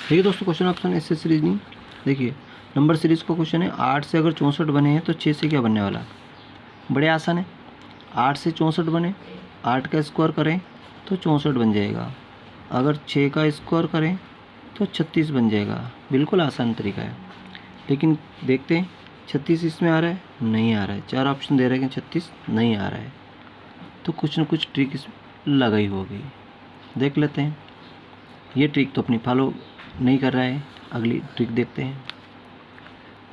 देखिए दोस्तों, question option S series नहीं। देखिए नंबर सीरीज का क्वेश्चन है, 8 से अगर 64 बने हैं तो 6 से क्या बनने वाला। बड़े आसान है, 8 से 64 बने, 8 का स्क्वायर करें तो 64 बन जाएगा। अगर 6 का स्क्वायर करें तो 36 बन जाएगा। बिल्कुल आसान तरीका है। लेकिन देखते हैं 36 इसमें आ रहा है, नहीं आ रहा है। 4 ऑप्शन दे रहे हैं कि 36 नहीं आ रहा है, तो कुछ न कुछ ट्रिक इसमें लगाई होगी। देख लेते हैं। ये ट्रिक तो अपनी फॉलो नहीं कर रहा है, अगली ट्रिक देखते हैं।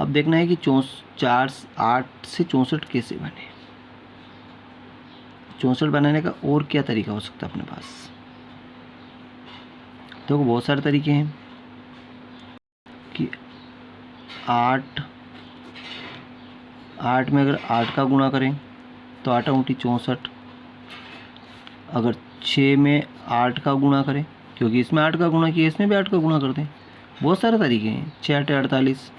अब देखना है कि 8 से 64 कैसे बने। 64 बनाने का और क्या तरीका हो सकता है अपने पास। देखो बहुत सारे तरीके हैं कि 8 में अगर 8 का गुणा करें तो 8 × 64। अगर 6 में 8 का गुणा करें, क्योंकि इसमें 8 का गुणा किया, इसमें भी 8 का गुणा कर दें। बहुत सारे तरीके हैं। 6 8 48,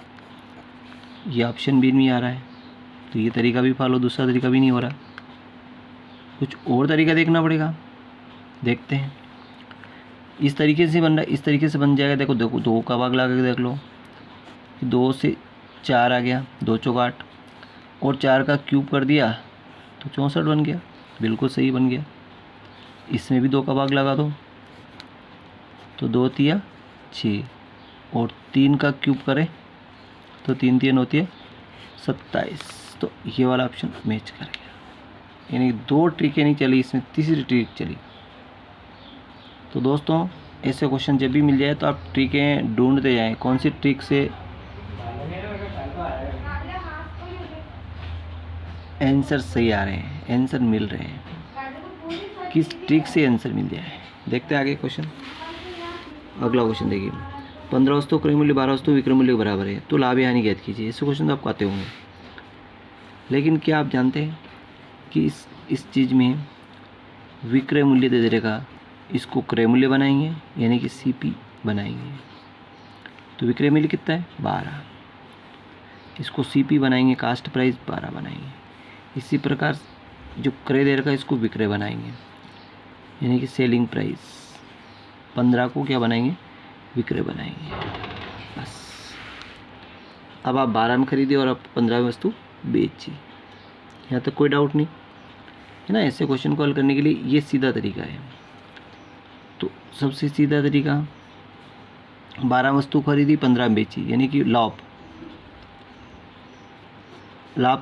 ये ऑप्शन भी नहीं आ रहा है, तो ये तरीका भी फॉलो, दूसरा तरीका भी नहीं हो रहा। कुछ और तरीका देखना पड़ेगा। देखते हैं। इस तरीके से बन रहा है, इस तरीके से बन जाएगा। देखो देखो 2 का भाग लगा के देख लो, 2 से 4 आ गया, 2 चौक 8, और 4 का क्यूब कर दिया तो 64 बन गया। बिल्कुल सही बन गया। इसमें भी 2 का भाग लगा दो तो 2 तिया 6, और 3 का क्यूब करें तो 3 3 होती है 27। तो ये वाला ऑप्शन मैच कर गया। यानी 2 ट्रिकें नहीं चली, इसमें तीसरी ट्रिक चली। तो दोस्तों ऐसे क्वेश्चन जब भी मिल जाए तो आप ट्रिकें ढूंढते जाएं, कौन सी ट्रिक से आंसर सही आ रहे हैं, आंसर मिल रहे हैं, किस ट्रिक से आंसर मिल जाए। देखते हैं आगे क्वेश्चन। अगला क्वेश्चन देखिए, 15 वस्तु क्रय मूल्य 12 वस्तु विक्रय मूल्य बराबर है तो लाभ या हानि ज्ञात कीजिए। ऐसे क्वेश्चन तो आपको आते होंगे, लेकिन क्या आप जानते हैं कि इस चीज़ में विक्रय मूल्य दे देगा, इसको क्रय मूल्य बनाएंगे यानी कि सीपी बनाएंगे। तो विक्रय मूल्य कितना है 12, इसको सीपी बनाएंगे, कास्ट प्राइस 12 बनाएंगे। इसी प्रकार जो क्रय दे रखा है इसको विक्रय बनाएंगे यानी कि सेलिंग प्राइस 15 को क्या बनाएंगे, विक्रय बनाएंगे। बस अब आप 12 में खरीदिए और आप 15 में वस्तु बेचिए। यहाँ तक कोई डाउट नहीं है ना। ऐसे क्वेश्चन को हल करने के लिए ये सीधा तरीका है। तो सबसे सीधा तरीका, 12 वस्तु खरीदी 15 में बेची यानी कि लाभ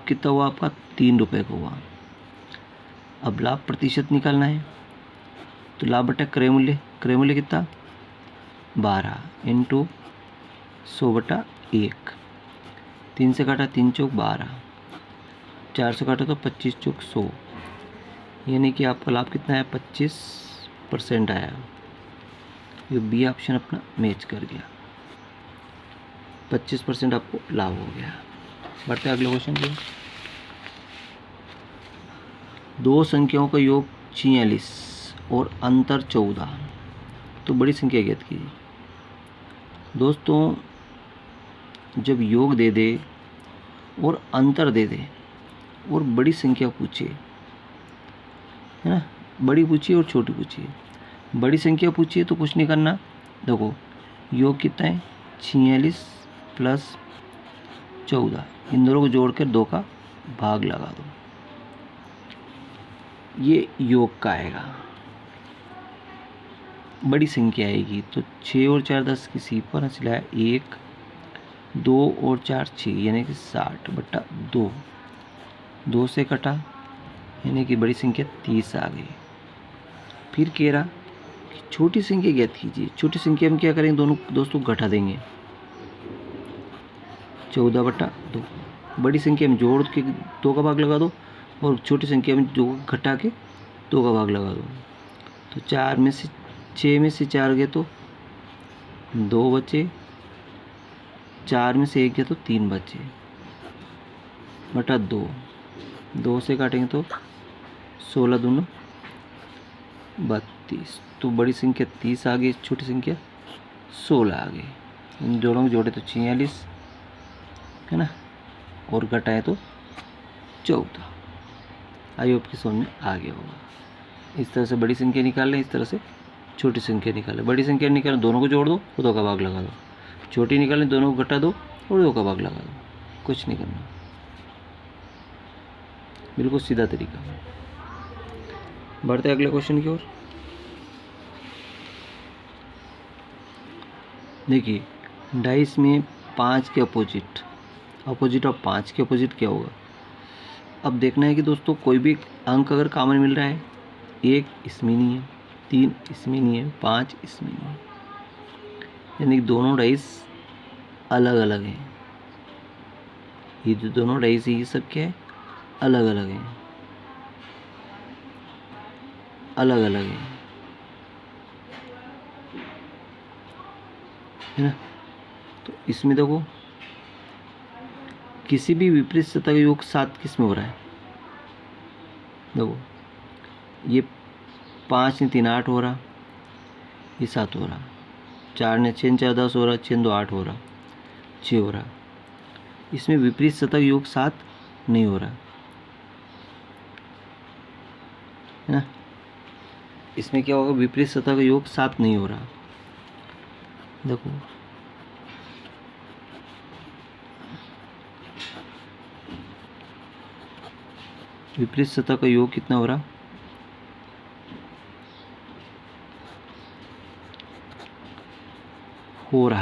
कितना हुआ आपका, 3 रुपये का हुआ। अब लाभ प्रतिशत निकालना है, तो लाभ बटा क्रय मूल्य कितना 12 × 100/1। 3 से काटा 3 चौक 12, 4 से काटा तो 25 चौक 100, यानी कि आपका लाभ कितना है 25% आया। ये बी ऑप्शन अपना मैच कर गया, 25% आपको लाभ हो गया। बढ़ते अगले क्वेश्चन पे। 2 संख्याओं का योग 46 और अंतर 14, तो बड़ी संख्या ज्ञात कीजिए। दोस्तों जब योग दे दे और अंतर दे दे और बड़ी संख्या पूछे, है ना, बड़ी पूछिए और छोटी पूछिए। बड़ी संख्या पूछिए तो कुछ नहीं करना, देखो योग कितना है 46 + 14, इन दोनों को जोड़कर 2 का भाग लगा दो, ये योग का आएगा। बड़ी संख्या आएगी तो 6 और 4 10 की सी पर सिलाया 1, 2 और 4 6 यानी कि 60/2। 2 से कटा यानी कि बड़ी संख्या 30 आ गई। फिर कह रहा कि छोटी संख्या ज्ञात कीजिए। छोटी संख्या में क्या करेंगे, दोनों दोस्तों घटा देंगे, 14/2। बड़ी संख्या में जोड़ के 2 का भाग लगा दो और छोटी संख्या में जो घटा के 2 का भाग लगा दो। तो 6 में से 4 गए तो 2 बचे, 4 में से 1 गया तो 3 बचे, बटा 2। 2 से काटेंगे तो 16 दूनी 32। तो बड़ी संख्या 30 आ गई, छोटी संख्या 16 आ गई। इन दोनों को जोड़े तो 46 है ना, और घटाए तो 14। आई होप की समझ में आ गया होगा। इस तरह से बड़ी संख्या निकाल लें, इस तरह से छोटी संख्या निकाले, बड़ी संख्या निकाले दोनों को जोड़ दो और 2 का भाग लगा दो, छोटी निकालें दोनों को घटा दो और 2 का भाग लगा दो, कुछ नहीं करना, बिल्कुल सीधा तरीका। बढ़ते अगले क्वेश्चन की ओर। देखिए डाइस में 5 के अपोजिट ऑफ 5 के अपोजिट क्या होगा। अब देखना है कि दोस्तों कोई भी अंक अगर कॉमन मिल रहा है, 1 इसमें नहीं है, 3 इसमें नहीं है, 5 इसमें नहीं है, यानी कि दोनों डाइस अलग अलग हैं। ये जो दोनों डाइस है ये सब क्या है, अलग अलग हैं, अलग अलग हैं, है ना। तो इसमें देखो किसी भी विपरीत सतह का योग 7 किस में हो रहा है। देखो ये 5 ने 3 8 हो रहा, ये 7 हो रहा, 4 ने 6 4 10 हो रहा, 6 2 8 हो रहा, 6 हो रहा। इसमें विपरीत सतह का योग 7 नहीं हो रहा, है ना। इसमें क्या होगा, विपरीत सतह का योग 7 नहीं हो रहा। देखो विपरीत सतह का योग कितना हो रहा,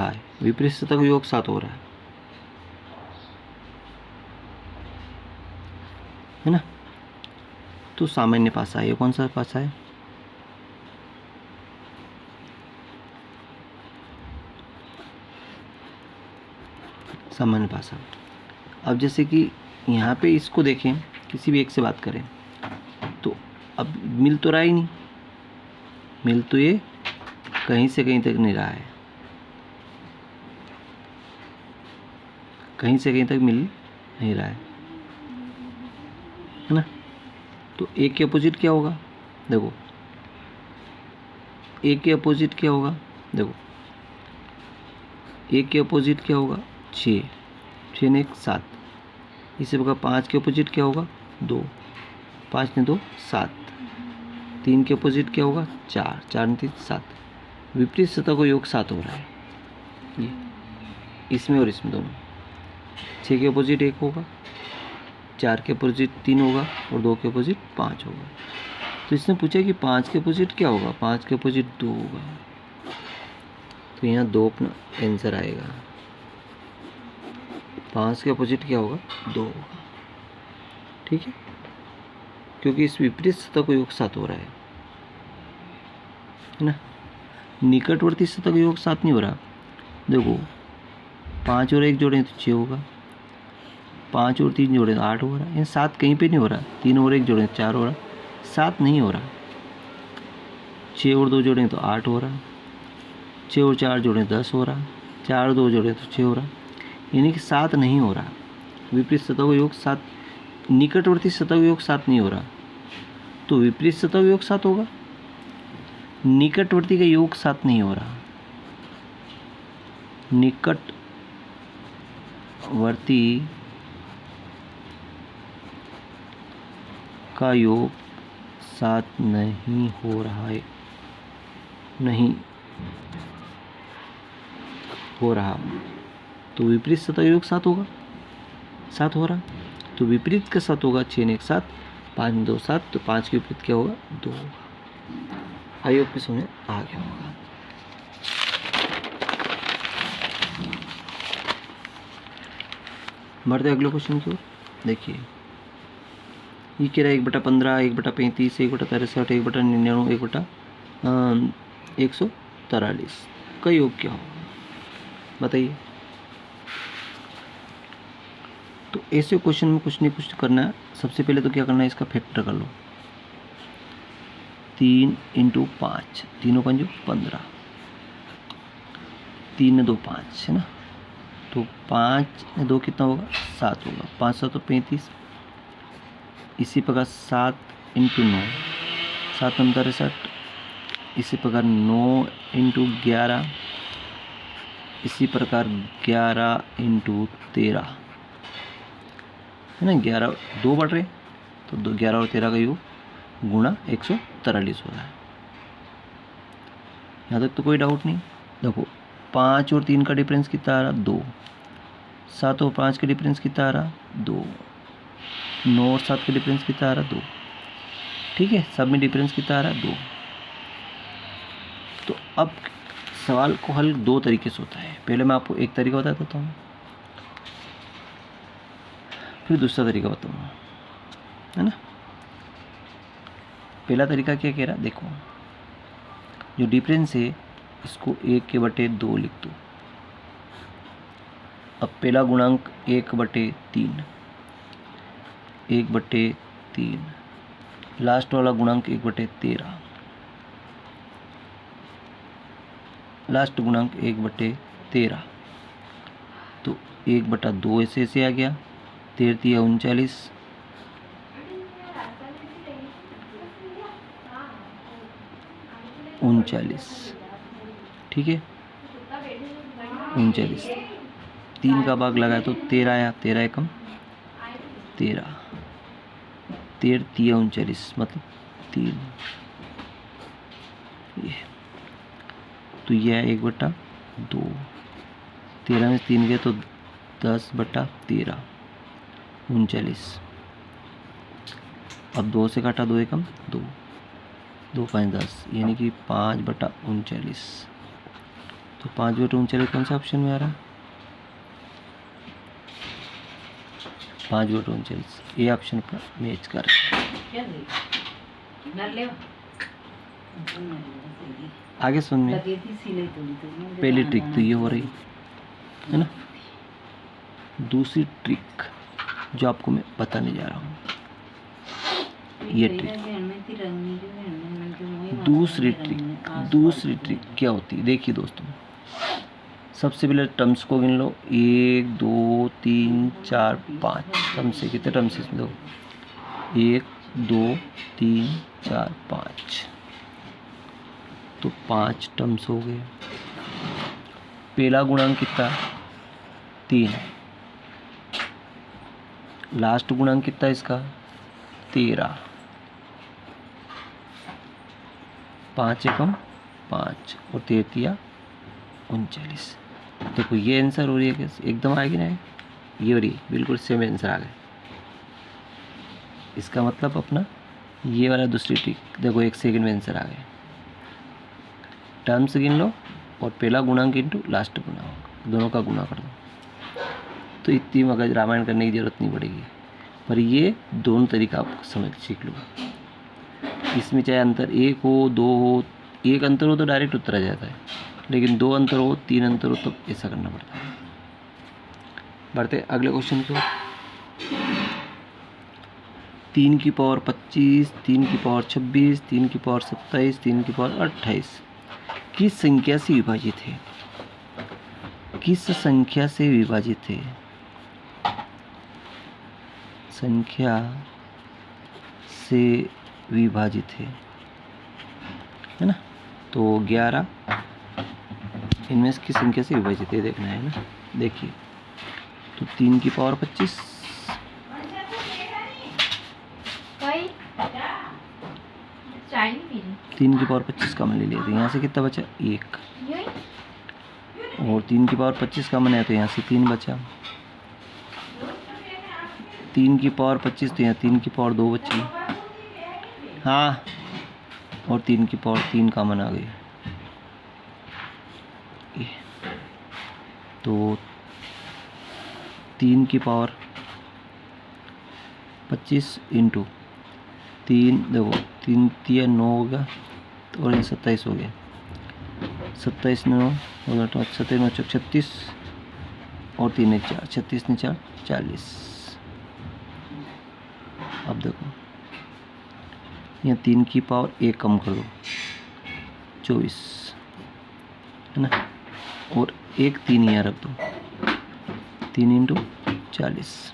है विपरीत सतह का योग 7 हो रहा है ना। तो सामान्य पासा, ये कौन सा पासा है, सामान्य पासा। अब जैसे कि यहाँ पे इसको देखें, किसी भी एक से बात करें तो अब मिल तो रहा ही नहीं, मिल तो ये कहीं से कहीं तक नहीं रहा है, कहीं से कहीं तक मिल नहीं रहा है ना। तो एक के अपोजिट क्या होगा, देखो एक के अपोजिट क्या होगा, देखो एक के अपोजिट क्या होगा, 6 6 ने 1 7, इसी प्रकार 5 के अपोजिट क्या होगा, 2 5 ने 2 7, 3 के अपोजिट क्या होगा, 4 4 ने 3 7। विपरीत सतह को योग 7 हो रहा है, ये इसमें और इसमें दोनों। 6 के अपोजिट 1 होगा, 4 के अपोजिट 3 होगा और 2 के अपोजिट 5 होगा। तो इसने पूछा कि 5 के अपोजिट क्या होगा, 5 के अपोजिट 2 होगा, तो यहाँ 2 अपना आंसर आएगा। 5 के अपोजिट क्या होगा, 2 होगा, ठीक है, क्योंकि इस विपरीत सतह को योग 7 हो रहा है ना। निकटवर्ती सतह का योग 7 नहीं हो रहा। देखो 5 और 1 जोड़ें तो 6 होगा, 5 और 3 जोड़ें तो 8 हो रहा है, 7 कहीं पे नहीं हो रहा। 3 और 1 जोड़ें तो 4 हो रहा, 7 नहीं हो रहा। 6 और 2 जोड़ें तो 8 हो रहा, 6 और 4 जोड़ें 10 हो रहा, 4 और 2 जोड़ें तो 6 हो रहा, यानी कि 7 नहीं हो रहा। विपरीत सतह का योग 7, निकटवर्ती सतह का योग 7 नहीं हो रहा, तो विपरीत सतह का योग 7 होगा। निकटवर्ती का योग 7 नहीं हो रहा, निकटवर्ती का योग 7 नहीं हो रहा है, नहीं हो रहा, तो विपरीत सतह योग 7 होगा, 7 हो रहा, तो विपरीत का 7 होगा। 6 ने 1 7, 5 ने 2 7, तो 5 के विपरीत क्या होगा, 2 होगा। आई होप कि समझ आ गया होगा। बढ़ते अगले क्वेश्चन की ओर। देखिए ये कह रहा है 1/15, 1/35, 1/63, 1/99, 1/143 का योग क्या होगा, बताइए। तो ऐसे क्वेश्चन में कुछ नहीं कुछ करना है। सबसे पहले तो क्या करना है, इसका फैक्टर कर लो। 3 × 5, 3 5 15, 3 ने 2 5, है ना। तो 5 ने 2 कितना होगा, 7 होगा। 5 7 तो 35, इसी प्रकार 7 × 9, 7 9 63, इसी प्रकार 9 × 11, इसी प्रकार 11 × 13, है ना। 11 2 बढ़ रहे, तो 11 और 13 का योग गुणा 143 हो रहा है। यहाँ तक तो कोई डाउट नहीं। देखो 5 और 3 का डिफरेंस कितना आ रहा, 2। 7 और 5 का डिफरेंस कितना आ रहा, 2। 9 और 7 का डिफरेंस कितना आ रहा, 2। ठीक है, सब में डिफरेंस कितना आ रहा है, 2। तो अब सवाल को हल 2 तरीके से होता है। पहले मैं आपको एक तरीका बता देता हूँ, फिर दूसरा तरीका बताऊँगा, है ना। पहला तरीका क्या कह रहा, देखो जो डिफरेंस है इसको 1/2 लिख दो। अब पहला गुणांक 1/3, 1/3, लास्ट वाला गुणांक 1/13, लास्ट गुणांक 1/13। तो 1/2 ऐसे आ गया, 13 39, 39, ठीक है 39। 3 का भाग लगाया तो 13 आया, 13 एकम 13, 13 39 मतलब 3। ये तो यह है 1/2। 13 में 3 गए तो 10/13 39। अब 2 से काटा, 2 एकम 2, 2 5 10 यानी कि 5/39। तो 5/39 कौन सा ऑप्शन में आ रहा है, 5/39 ये ऑप्शन पर मैच कर। आगे सुनने, पहली ट्रिक तो ये हो रही है ना। दूसरी ट्रिक जो आपको मैं बताने जा रहा हूँ, ये ट्रिक, दूसरी ट्रिक क्या होती है, देखिए दोस्तों। सबसे पहले टर्म्स को गिन लो, 1 2 3 4 5 टर्म्स से, कितने टर्म्स इसमें, दो 1 2 3 4 5, तो 5 टर्म्स हो गए। पहला गुणांक कितना, 3, लास्ट गुणांक कितना इसका, 13, 5 एकम 5 और 13 39। देखो ये आंसर हो रही है कैसे, एकदम आएगी ना, ये हो रही है, बिल्कुल सेम आंसर आ गए। इसका मतलब अपना ये वाला दूसरी ट्रिक, देखो 1 सेकंड में आंसर आ गए। टर्म्स गिन लो और पहला गुणांक इंटू लास्ट गुणांक, दोनों का गुणा कर दो, तो इतनी मगज रामायण करने की जरूरत नहीं पड़ेगी। पर ये दोनों तरीका आप समझ सीख लो। इसमें चाहे अंतर 1 हो 2 हो, 1 अंतर हो तो डायरेक्ट उत्तर आ जाता है, लेकिन 2 अंतर हो 3 अंतर हो तो ऐसा करना पड़ता है। बढ़ते अगले क्वेश्चन की ओर। 3 की पावर 25, 3 की पावर 26, 3 की पावर 27, 3 की पावर 28 किस संख्या से विभाजित है, किस संख्या से विभाजित है, संख्या से विभाजित है ना। तो 11 इनमें की संख्या से विभाजित है, देखना है ना। देखिए तो 3 की पावर 25, 3 की पावर 25 का मान ले लिया तो यहाँ से कितना बचा, 1, और 3 की पावर 25 का मान है तो यहाँ से 3 बचा। 3 की पावर 25 तो यहाँ 3 की पावर 2 बची, हाँ, और 3 की पावर 3 का मान आ गई। तो 3 की पावर 25 इंटू 3, देखो 3 3 9 हो गया, और ये 27 हो गया, 27 9 हो गया, 27 9 36 और 3 ने 4, 36 ने 4 40। अब देखो यहाँ 3 की पावर 1 कम कर दो, 24 है ना, और 1 3 यहाँ रख दो, 3 इंटू 40,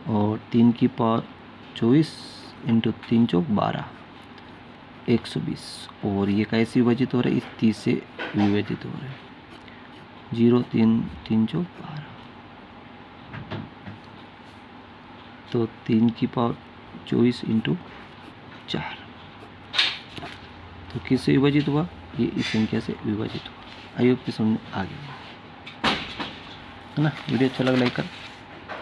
और 3 की पावर 24 इंटू 3 चौक 12, 120। और ये कैसे विभाजित हो रहा है, इस 30 से विभाजित हो रहा है, 0 3 3 चौक 12। तो 3 की पावर 24 इंटू 4, तो किससे विभाजित हुआ, ये इस संख्या से विभाजित हुआ। आई होप कि समझ आ गया है ना। वीडियो अच्छा लगा लाइक कर,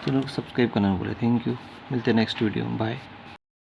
चैनल को सब्सक्राइब करना भूले। थैंक यू, मिलते हैं नेक्स्ट वीडियो में, बाय।